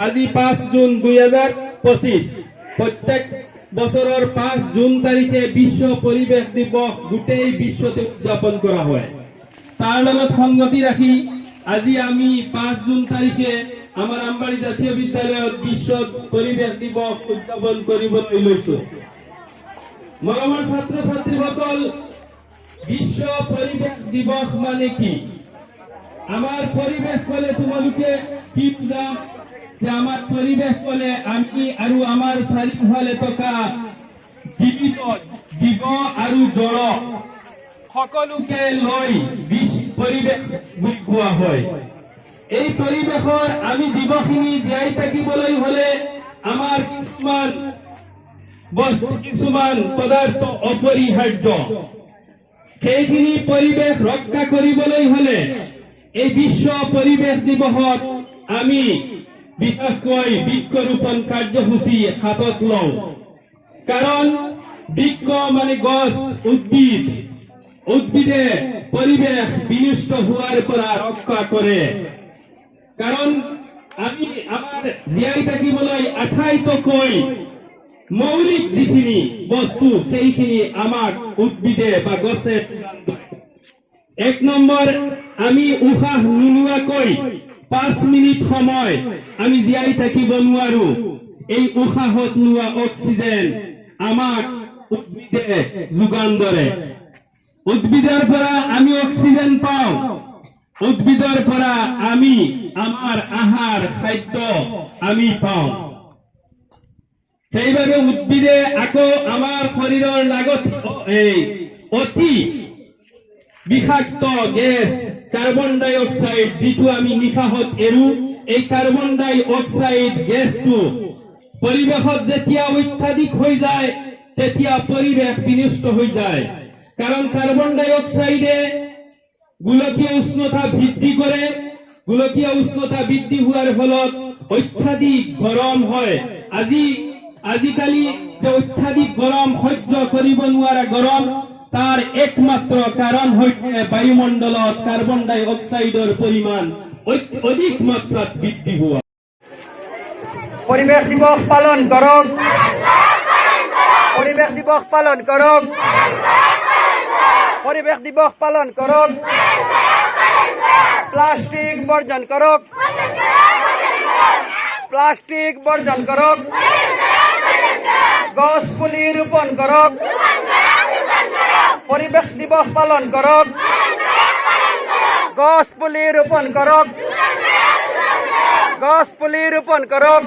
আজি 5 জুন 2025 প্রত্যেক বছরের 5 জুন তারিখে বিশ্ব পরিবেশ দিবস গোটেই বিশ্বতে উদযাপন করা হয়। তার লগত সংগতি রাখি আজি আমি 5 জুন তারিখে আমার আমবাড়ি জাতীয় বিদ্যালয়ত বিশ্ব পরিবেশ দিবস উদযাপন কৰিবলৈ লৈছো। মৰমৰ ছাত্ৰ ছাত্ৰীসকল, বিশ্ব পরিবেশ দিবস মানে কি? আমার পরিবেশ বলে তোমালোকে কি বুঝা? যে আমার পরিবেশ বলে আমি আর আমার চাৰিওফালে থকা জীৱিত জীৱ আৰু জড় সকলোকে লৈ পৰিবেশ বুলি কোৱা হয়। এই পৰিবেশৰ আমি জীৱখিনি জীয়াই থাকিবলৈ হলে আমাৰ কিছুমান পদাৰ্থ অপৰিহাৰ্য। সেইখিনি পৰিবেশ ৰক্ষা কৰিবলৈ হলে এই বিশ্ব পৰিবেশ দিৱসত আমি বিশেষকৈ বৃক্ষৰোপণ কাৰ্যসূচী হাতত লওঁ। কাৰণ বৃক্ষ মানে গছ, উদ্ভিদে পৰিবেশ বিনষ্ট হোৱাৰ পৰা ৰক্ষা কৰে। কাৰণ আমি আমাৰ জীয়াই থাকিবলৈ আটাইতকৈ মৌলিক যিখিনি বস্তু সেইখিনি আমাক উদ্ভিদে বা গছে। 1 নম্বৰ, আমি উশাহ নোলোৱাকৈ 5 মিনিট সময় আমি জীয়াই থাকিব নোৱাৰো। এই উশাহত লোৱা অক্সিজেন আমাক উদ্ভিদে যোগান ধৰে। উদ্ভিদৰ পৰা আমি অক্সিজেন পাওঁ। উদ্ভিদৰ পৰা আমি আমাৰ আহাৰ খাদ্য আমি পাওঁ। সেইভাবে উদ্ভিদে আকৌ আমাৰ শৰীৰৰ লগত অতি বিষাক্ত গেছ কাৰ্বন ডাই অক্সাইড যেটো আমি নিশাহত এৰো, এই কাৰ্বন ডাই অক্সাইড গেছটো পৰিবেশত যেতিয়া অত্যাধিক হৈ যায় তেতিয়া পৰিবেশ বিনষ্ট হৈ যায়। কারণ কার্বন ডাই অক্সাইডে গোলকীয় উষ্ণতা বৃদ্ধি করে। গোলকীয় উষ্ণতা বৃদ্ধি হওয়ার ফলত অত্যাধিক গরম হয়। আজিকালি যে অত্যাধিক গরম সহ্য করিব নোৱাৰা গরম, তার একমাত্র কারণ হচ্ছে বায়ুমণ্ডলত কার্বন ডাই অক্সাইডের পরিমাণ অধিক মাত্রাত বৃদ্ধি হওয়া। পরিবেশ দিবস পালন করক। পরিবেশ দিবস পালন করক। পরিবেশ দিবস পালন করক। প্লাস্টিক বর্জন করক। প্লাস্টিক বর্জন করক। গছ পুলি রোপণ করক। পরিবেশ দিবস পালন করক। গছ পুলি রোপণ করক। গছ পুলি রোপণ করক।